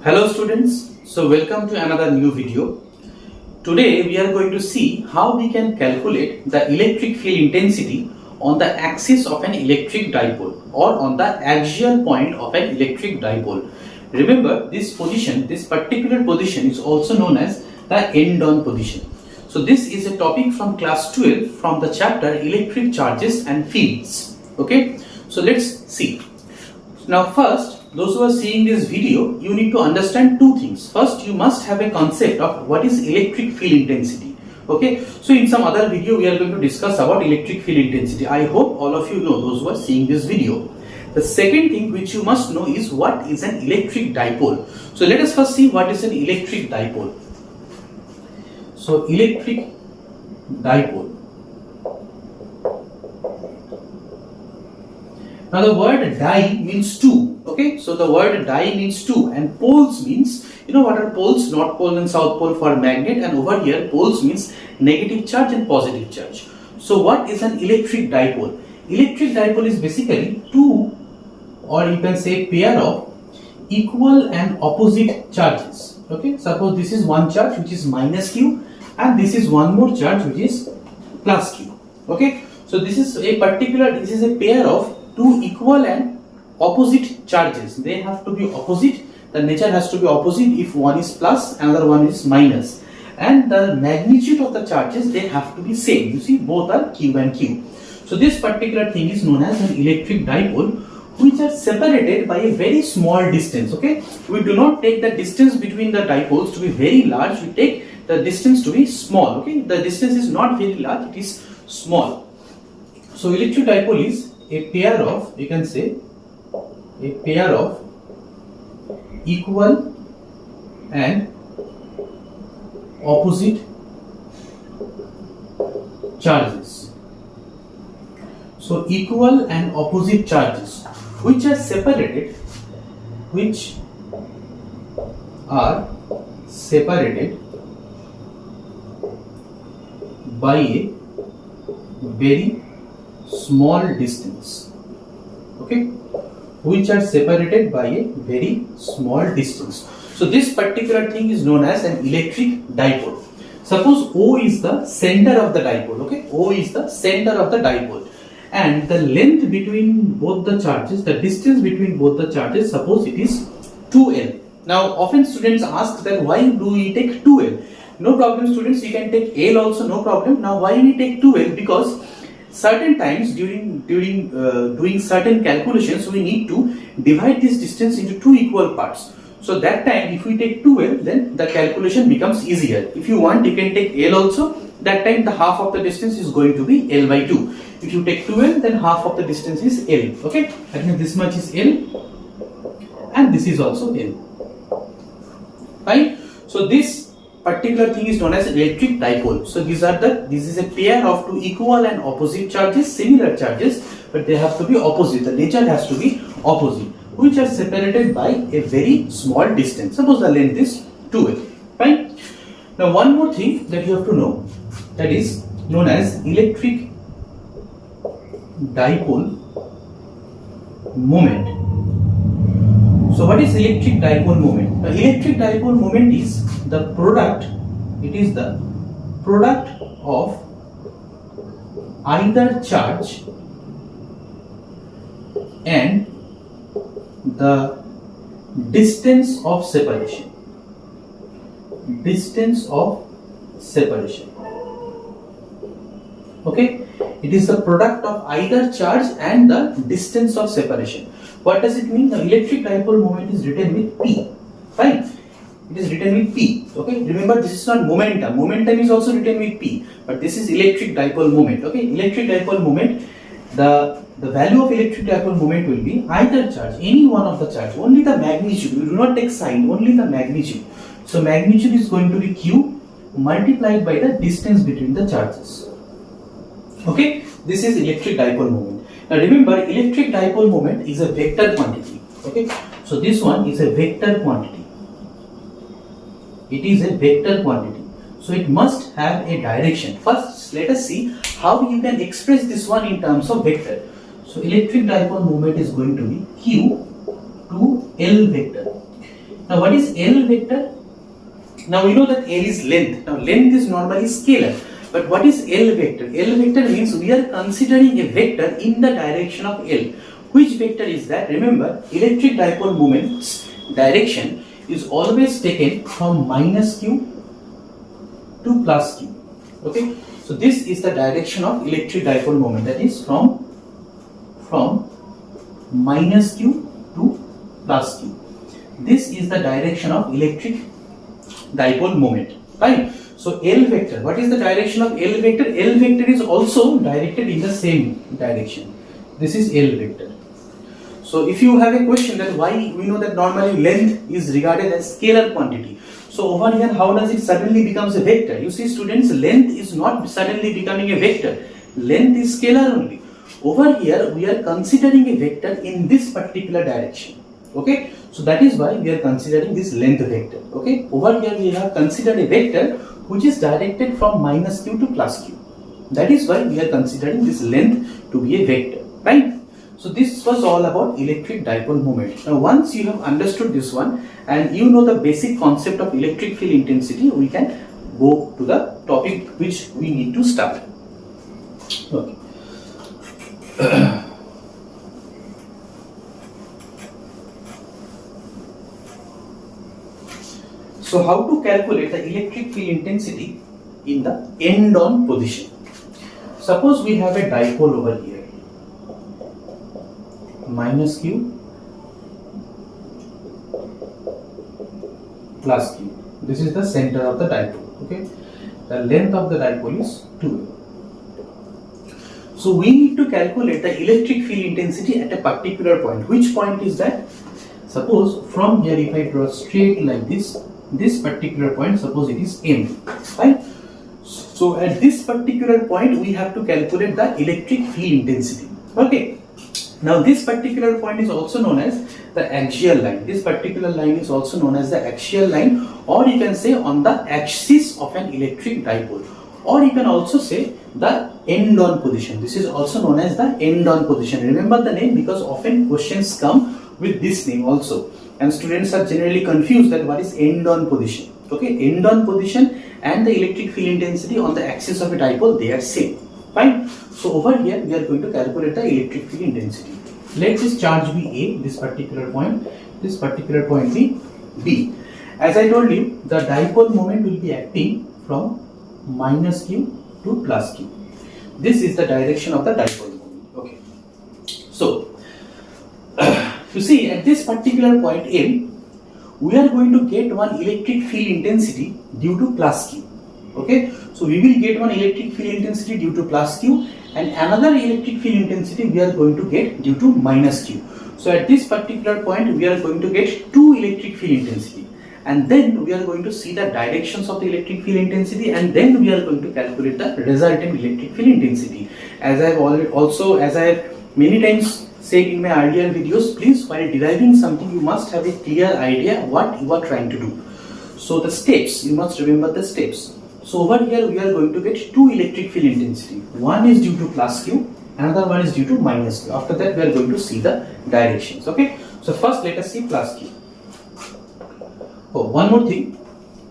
Hello students, so welcome to another new video. Today we are going to see how we can calculate the electric field intensity on the axis of an electric dipole or on the axial point of an electric dipole. Remember, this particular position is also known as the end-on position. So this is a topic from class 12 from the chapter Electric Charges and Fields. Okay, so let's see. Now first, those who are seeing this video, you need to understand two things. First, you must have a concept of what is electric field intensity. Okay, so in some other video we are going to discuss about electric field intensity. I hope all of you know, those who are seeing this video. The second thing which you must know is what is an electric dipole. So let us first see what is an electric dipole. So electric dipole. Now the word di means two. Okay, so the word di means two, and poles means, you know what are poles? North pole and south pole for magnet, and over here poles means negative charge and positive charge. So what is an electric dipole? Electric dipole is basically two, or you can say pair of equal and opposite charges. Okay, suppose this is one charge which is minus q, and this is one more charge which is plus q. Okay, so this is a pair of two equal and opposite charges. They have to be opposite. The nature has to be opposite. If one is plus, another one is minus, and the magnitude of the charges, they have to be same. You see, both are q and q. So this particular thing is known as an electric dipole, which are separated by a very small distance. Okay, we do not take the distance between the dipoles to be very large. We take the distance to be small. Okay, the distance is not very large, it is small. So electric dipole is a pair of, you can say, a pair of equal and opposite charges. So equal and opposite charges which are separated by a very small distance. Okay, which are separated by a very small distance. So this particular thing is known as an electric dipole. Suppose O is the center of the dipole. Okay, O is the center of the dipole, and the length between both the charges, the distance between both the charges, suppose it is 2L. Now often students ask that why do we take 2L? No problem students, you can take L also, no problem. Now why we take 2L? Because certain times during doing certain calculations, we need to divide this distance into two equal parts. So that time if we take 2L, then the calculation becomes easier. If you want, you can take L also. That time the half of the distance is going to be L by 2. If you take 2L, then half of the distance is L. Okay, that means this much is L and this is also L. Right? So this particular thing is known as electric dipole. So this is a pair of two equal and opposite charges, similar charges, but they have to be opposite. The nature has to be opposite, which are separated by a very small distance. Suppose the length is 2L. Fine. Now one more thing that you have to know, that is known as electric dipole moment. So what is electric dipole moment? Now electric dipole moment is the product, it is the product of either charge and the distance of separation. Distance of separation. Okay, it is the product of either charge and the distance of separation. What does it mean? The electric dipole moment is written with P. Fine. It is written with P. Okay. Remember, this is not momentum. Momentum is also written with P, but this is electric dipole moment. Okay. Electric dipole moment. The value of electric dipole moment will be either charge, any one of the charge. Only the magnitude. We do not take sign. Only the magnitude. So magnitude is going to be Q multiplied by the distance between the charges. Okay. This is electric dipole moment. Now remember, electric dipole moment is a vector quantity. Okay, so this one is a vector quantity. It is a vector quantity. So it must have a direction. First, let us see how you can express this one in terms of vector. So electric dipole moment is going to be Q to L vector. Now what is L vector? Now we know that L is length. Now length is normally scalar. But what is L vector? L vector means we are considering a vector in the direction of L. Which vector is that? Remember, electric dipole moment's direction is always taken from minus q to plus q. Okay, so this is the direction of electric dipole moment, that is from minus q to plus q. This is the direction of electric dipole moment, right? So L vector, what is the direction of L vector? L vector is also directed in the same direction. This is L vector. So if you have a question that why, we know that normally length is regarded as scalar quantity. So over here, how does it suddenly becomes a vector? You see students, length is not suddenly becoming a vector. Length is scalar only. Over here, we are considering a vector in this particular direction. Okay, so that is why we are considering this length vector. Okay, over here we have considered a vector which is directed from minus q to plus q. That is why we are considering this length to be a vector, right? So this was all about electric dipole moment. Now once you have understood this one and you know the basic concept of electric field intensity, we can go to the topic which we need to start. Okay. So how to calculate the electric field intensity in the end-on position? Suppose we have a dipole over here, minus q plus q. This is the center of the dipole. Okay, the length of the dipole is 2. So we need to calculate the electric field intensity at a particular point. Which point is that? Suppose from here, if I draw straight like this particular point, suppose it is M, right? So at this particular point, we have to calculate the electric field intensity. Okay. Now this particular point is also known as the axial line. This particular line is also known as the axial line, or you can say on the axis of an electric dipole, or you can also say the end-on position. This is also known as the end-on position. Remember the name because often questions come with this name also, and students are generally confused that what is end-on position. Okay, end-on position and the electric field intensity on the axis of a dipole, they are same. Fine. So over here we are going to calculate the electric field intensity. Let this charge be A, this particular point be B. As I told you, the dipole moment will be acting from minus q to plus q. This is the direction of the dipole moment. Okay. So you see at this particular point M, we are going to get one electric field intensity due to plus q. Okay, so we will get one electric field intensity due to plus q and another electric field intensity we are going to get due to minus q. So at this particular point we are going to get two electric field intensity, and then we are going to see the directions of the electric field intensity, and then we are going to calculate the resultant electric field intensity. As I have many times said in my earlier videos, please while deriving something you must have a clear idea what you are trying to do. So the steps, you must remember the steps. So over here we are going to get two electric field intensity. One is due to plus q, another one is due to minus q. After that we are going to see the directions. Okay. So first let us see plus q. Oh, one more thing.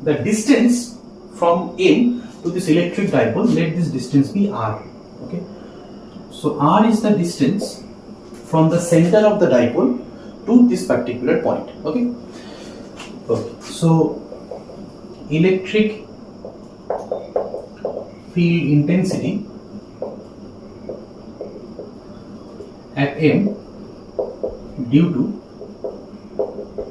The distance from M to this electric dipole, let this distance be r. Okay. So r is the distance from the center of the dipole to this particular point. Okay. Okay. So electric field intensity at M due to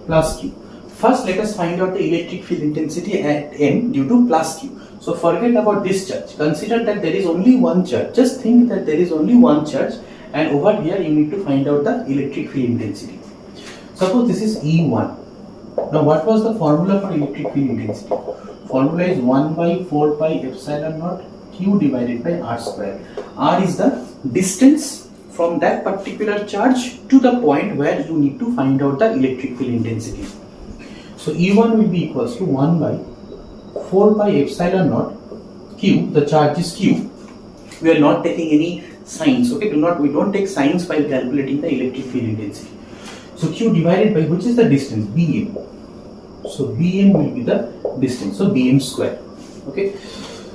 plus q. First let us find out the electric field intensity at M due to plus q. So forget about this charge. Consider that there is only one charge. Just think that there is only one charge, and over here you need to find out the electric field intensity. Suppose this is E1. Now what was the formula for electric field intensity? Formula is 1 by 4 pi epsilon naught q divided by r square. R is the distance from that particular charge to the point where you need to find out the electric field intensity. So E1 will be equals to 1 by 4 pi epsilon naught q. The charge is q. We are not taking any signs. Okay, we don't take signs while calculating the electric field intensity. So q divided by, which is the distance, BM. So Bm will be the distance. So Bm square. Okay.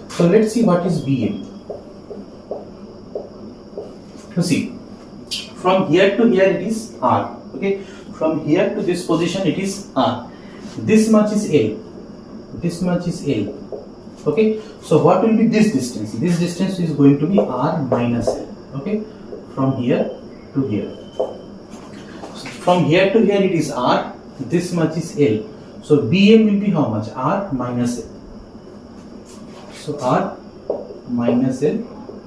So let's see what is Bm. So see, from here to here it is R. Okay. From here to this position it is R. This much is L. This much is L. Okay. So what will be this distance? This distance is going to be R minus L. Okay. From here to here. So from here to here it is R. This much is L. So Bm will be how much? R minus L. So R minus L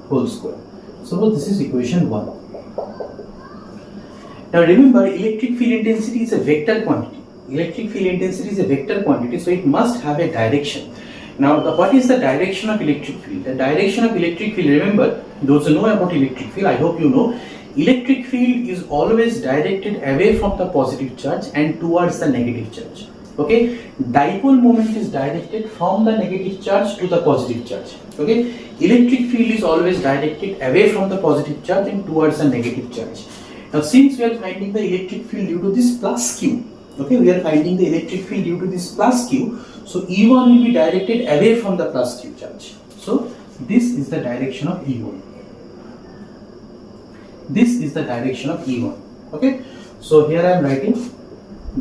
whole square. So this is equation 1. Now remember, electric field intensity is a vector quantity. Electric field intensity is a vector quantity, so it must have a direction. Now what is the direction of electric field? The direction of electric field, remember, those who know about electric field, I hope you know, electric field is always directed away from the positive charge and towards the negative charge. Okay, dipole moment is directed from the negative charge to the positive charge. Okay, electric field is always directed away from the positive charge and towards the negative charge. Now since we are finding the electric field due to this plus q, okay, we are finding the electric field due to this plus q, so E1 will be directed away from the plus q charge. So this is the direction of E1. This is the direction of E1. Okay, so here I am writing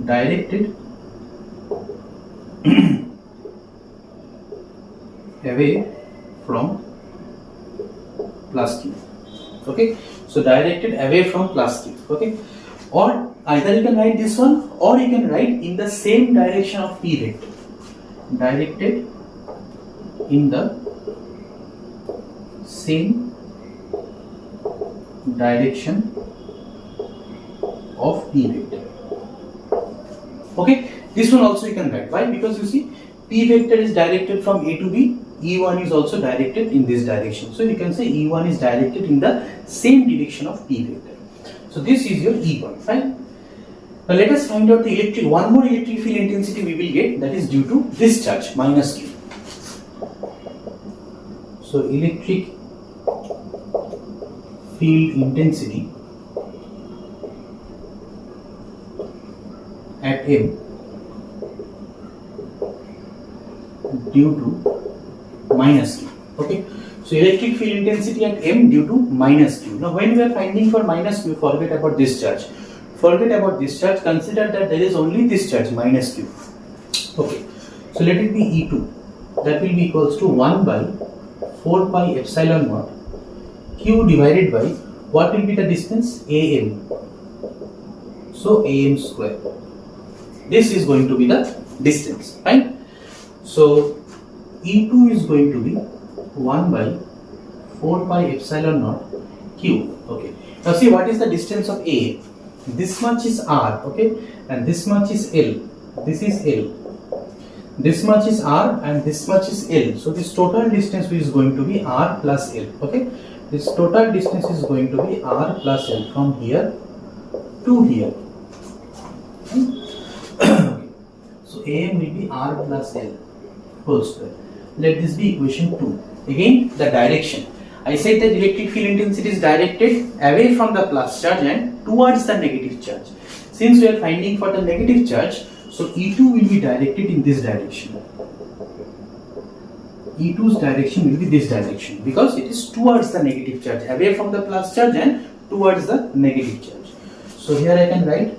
directed away from plus q. Okay, so directed away from plus q. Okay, or either you can write this one or you can write in the same direction of P vector. Directed in the same direction of P vector. Okay, this one also you can write. Why? Because you see, P vector is directed from A to B, E1 is also directed in this direction. So you can say E1 is directed in the same direction of P vector. So this is your E1, fine. Now let us find out the one more electric field intensity we will get, that is due to this charge, minus q. So electric field intensity at M due to minus q. Okay, so electric field intensity at M due to minus q. Now when we are finding for minus q, forget about this charge. Forget about this charge, consider that there is only this charge, minus q. Okay, so let it be E2. That will be equals to 1 by 4 pi epsilon naught q divided by, what will be the distance? AM. So AM square. This is going to be the distance, right? So E2 is going to be 1 by 4 pi epsilon naught q. Okay, now see, what is the distance of A? This much is R, okay, and this much is L. This is L. This much is R and this much is L. So this total distance is going to be R plus L. Okay, this total distance is going to be R plus L from here to here. So AM will be R plus L whole square. Let this be equation 2. Again, the direction. I said that electric field intensity is directed away from the plus charge and towards the negative charge. Since we are finding for the negative charge, so E2 will be directed in this direction. E2's direction will be this direction because it is towards the negative charge, away from the plus charge and towards the negative charge. So here I can write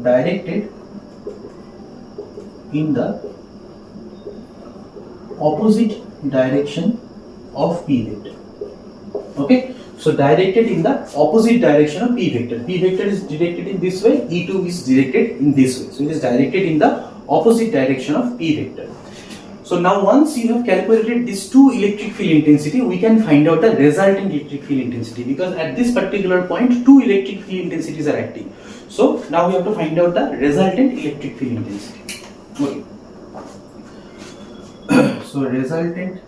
directed in the opposite direction of P vector. Okay, so directed in the opposite direction of P vector. P vector is directed in this way, E2 is directed in this way. So it is directed in the opposite direction of P vector. So now once you have calculated these two electric field intensity, we can find out the resultant electric field intensity, because at this particular point two electric field intensities are acting. So now we have to find out the resultant electric field intensity. Okay. So resultant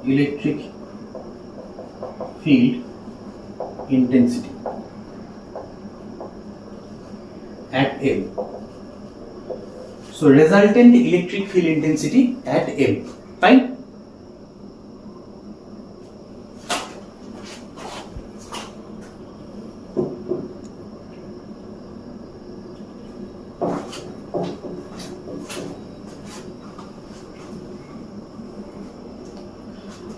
electric field intensity at M. So resultant electric field intensity at M. Fine.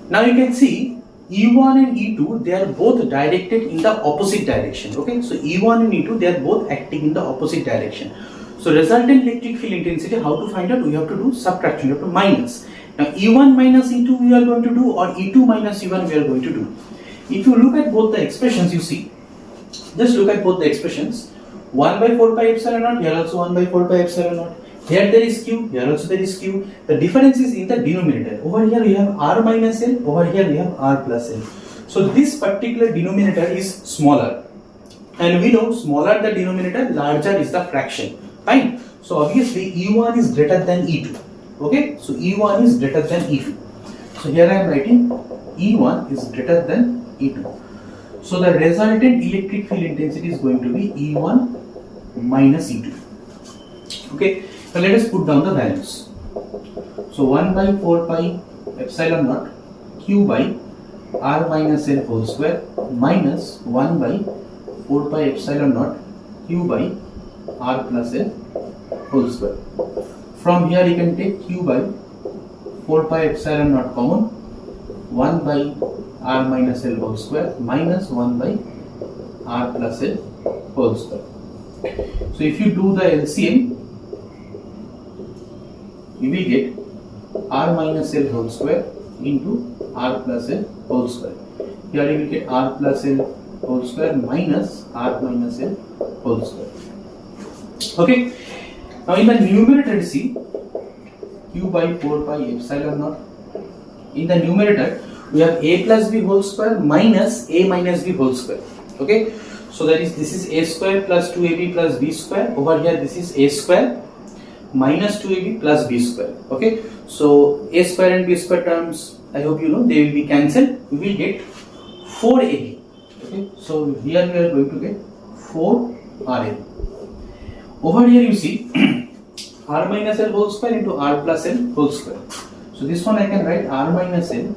Now you can see E1 and E2, they are both directed in the opposite direction. Okay, so E1 and E2, they are both acting in the opposite direction. So resultant electric field intensity, how to find out? We have to do subtraction, we have to minus. Now E1 minus E2 we are going to do, or E2 minus E1 we are going to do. If you look at both the expressions, you see, just look at both the expressions. 1 by 4 pi epsilon naught, here also 1 by 4 pi epsilon naught. Here there is q, here also there is q. The difference is in the denominator. Over here we have r minus l, over here we have r plus l. So this particular denominator is smaller. And we know smaller the denominator, larger is the fraction. Fine. So obviously E1 is greater than E2. Okay. So E1 is greater than E2. So here I am writing E1 is greater than E2. So the resultant electric field intensity is going to be E1 minus E2. Okay. Now let us put down the values. So 1 by 4 pi epsilon naught q by r minus l whole square minus 1 by 4 pi epsilon naught q by r plus l whole square. From here you can take q by 4 pi epsilon naught common, 1 by r minus l whole square minus 1 by r plus l whole square. So if you do the LCM, you will get r minus l whole square into r plus l whole square. Here you will get r plus l whole square minus r minus l whole square. Okay. Now in the numerator, see q by 4 pi epsilon naught. In the numerator, we have a plus b whole square minus a minus b whole square. Okay. So that is, this is a square plus 2ab plus b square. Over here this is a square minus 2ab plus b square. Okay. So a square and b square terms, I hope you know, they will be cancelled. We will get 4ab. Okay. So here we are going to get 4rab. Over here you see r minus l whole square into r plus l whole square. So this one I can write r minus l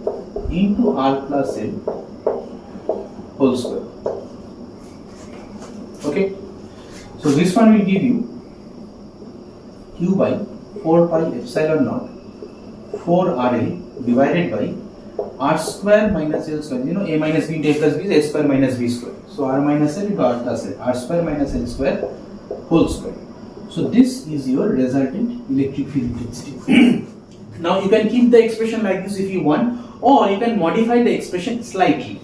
into r plus l whole square. Okay. So this one will give you q by 4 pi epsilon naught 4rl divided by r square minus l square. You know, a minus b into a plus b is a square minus b square. So r minus l into r plus l, r square minus l square whole square. So this is your resultant electric field intensity. Now you can keep the expression like this if you want, or you can modify the expression slightly.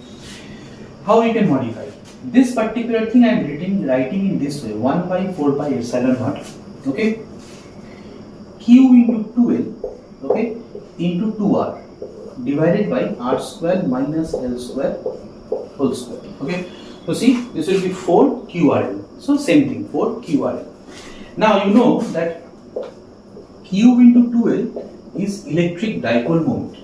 How you can modify? This particular thing I am writing in this way, 1 by 4 pi epsilon naught, okay, q into 2l, okay, into 2r divided by r square minus l square whole square. Okay. So see, this will be 4 qrl. So same thing, 4 qrl. Now you know that q into 2l is electric dipole moment.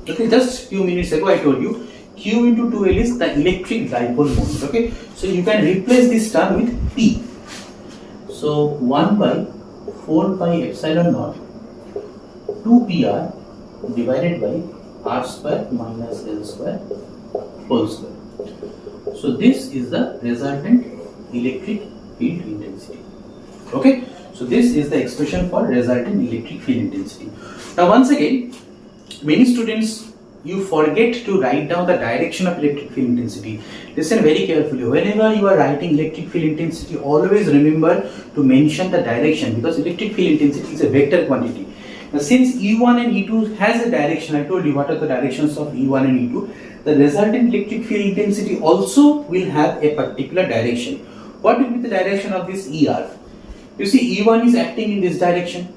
Okay, just few minutes ago I told you q into 2l is the electric dipole moment. Okay, so you can replace this term with p. So 1 by 4 pi epsilon naught 2pr divided by r square minus l square whole square. So this is the resultant electric field intensity. Okay, so this is the expression for resultant electric field intensity. Now once again, many students, you forget to write down the direction of electric field intensity. Listen very carefully. Whenever you are writing electric field intensity, always remember to mention the direction, because electric field intensity is a vector quantity. Now since E1 and E2 has a direction, I told you what are the directions of E1 and E2. The resultant electric field intensity also will have a particular direction. What will be the direction of this ER? You see, E1 is acting in this direction,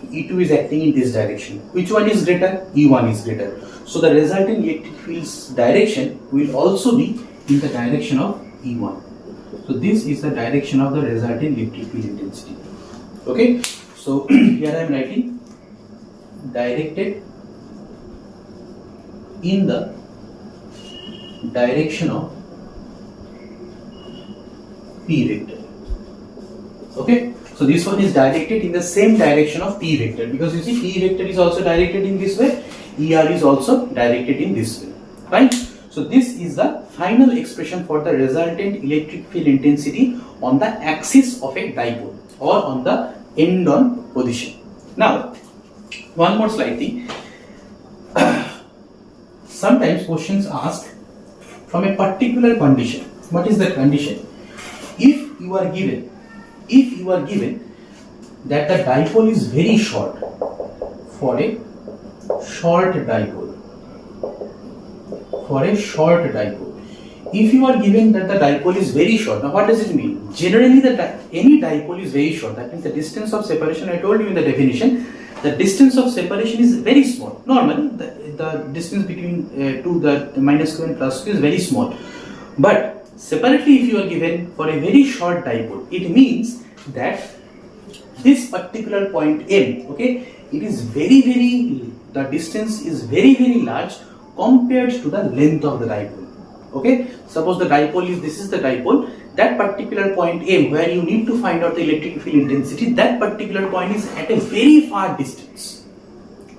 E2 is acting in this direction. Which one is greater? E1 is greater. So the resultant electric field's direction will also be in the direction of E1. So this is the direction of the resultant electric field intensity. Okay, so here I am writing directed in the direction of P vector. Okay, so this one is directed in the same direction of P vector, because you see P vector is also directed in this way, ER is also directed in this way. Right? So this is the final expression for the resultant electric field intensity on the axis of a dipole or on the end-on position. Now, one more slide thing. sometimes questions ask from a particular condition. What is the condition? If you are given that the dipole is very short, for a short dipole, if you are given that the dipole is very short, now what does it mean? Generally, any dipole is very short. That means the distance of separation, I told you in the definition, the distance of separation is very small. Normally, the distance between the minus q and plus q is very small. But separately, if you are given for a very short dipole, it means that this particular point M, okay, it is the distance is very large compared to the length of the dipole. Okay, suppose the dipole this is the dipole, that particular point M where you need to find out the electric field intensity, that particular point is at a very far distance.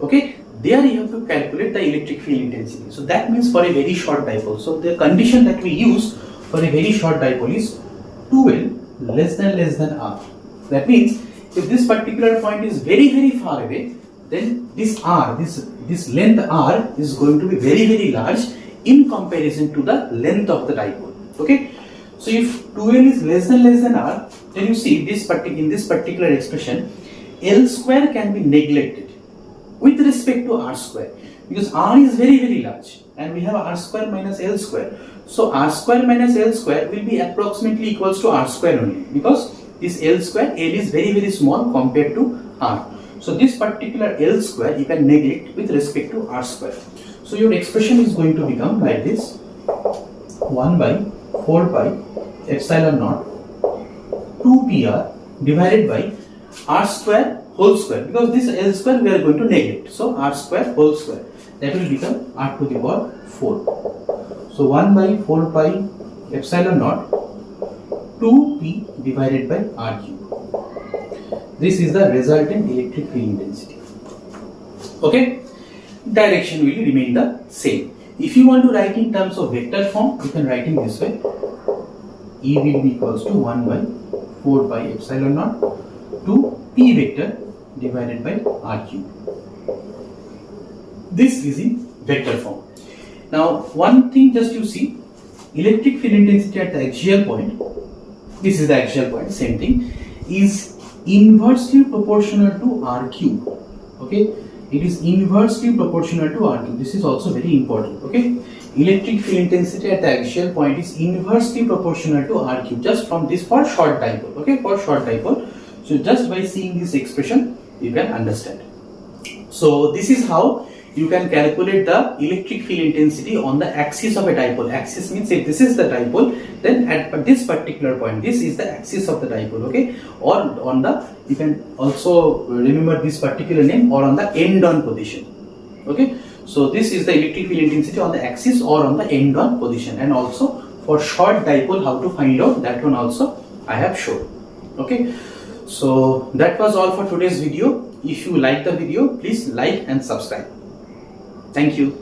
Okay, there you have to calculate the electric field intensity. So that means for a very short dipole. So the condition that we use for a very short dipole is 2L less than R. That means if this particular point is very far away, then this R, this length R is going to be very large in comparison to the length of the dipole. Okay, so if 2L is less than R, then you see in this particular expression, L square can be neglected with respect to R square, because R is very large and we have R square minus L square. So R square minus L square will be approximately equals to R square only, because this L square, L is very small compared to R. So this particular L square you can neglect with respect to R square. So your expression is going to become like this: 1 by 4 pi epsilon naught 2 PR divided by R square whole square, because this L square we are going to neglect. So R square whole square, that will become R to the power 4. So 1 by 4 pi epsilon naught 2P divided by R cube. This is the resultant electric field intensity. Okay, direction will remain the same. If you want to write in terms of vector form, you can write in this way: E will be equals to 1 by 4 pi epsilon naught to P vector divided by R cube. This is in vector form. Now, one thing just you see, electric field intensity at the axial point, this is the axial point, same thing, is inversely proportional to R cube. Okay, it is inversely proportional to R cube. This is also very important. Okay, electric field intensity at the axial point is inversely proportional to R cube, just from this for short dipole. Okay, for short dipole. So just by seeing this expression, you can understand. So this is how you can calculate the electric field intensity on the axis of a dipole. Axis means if this is the dipole, then at this particular point, this is the axis of the dipole. Okay, or on the, you can also remember this particular name, or on the end-on position. Okay, so this is the electric field intensity on the axis or on the end-on position. And also for short dipole, how to find out, that one also I have shown. Okay, so that was all for today's video. If you like the video, please like and subscribe. Thank you.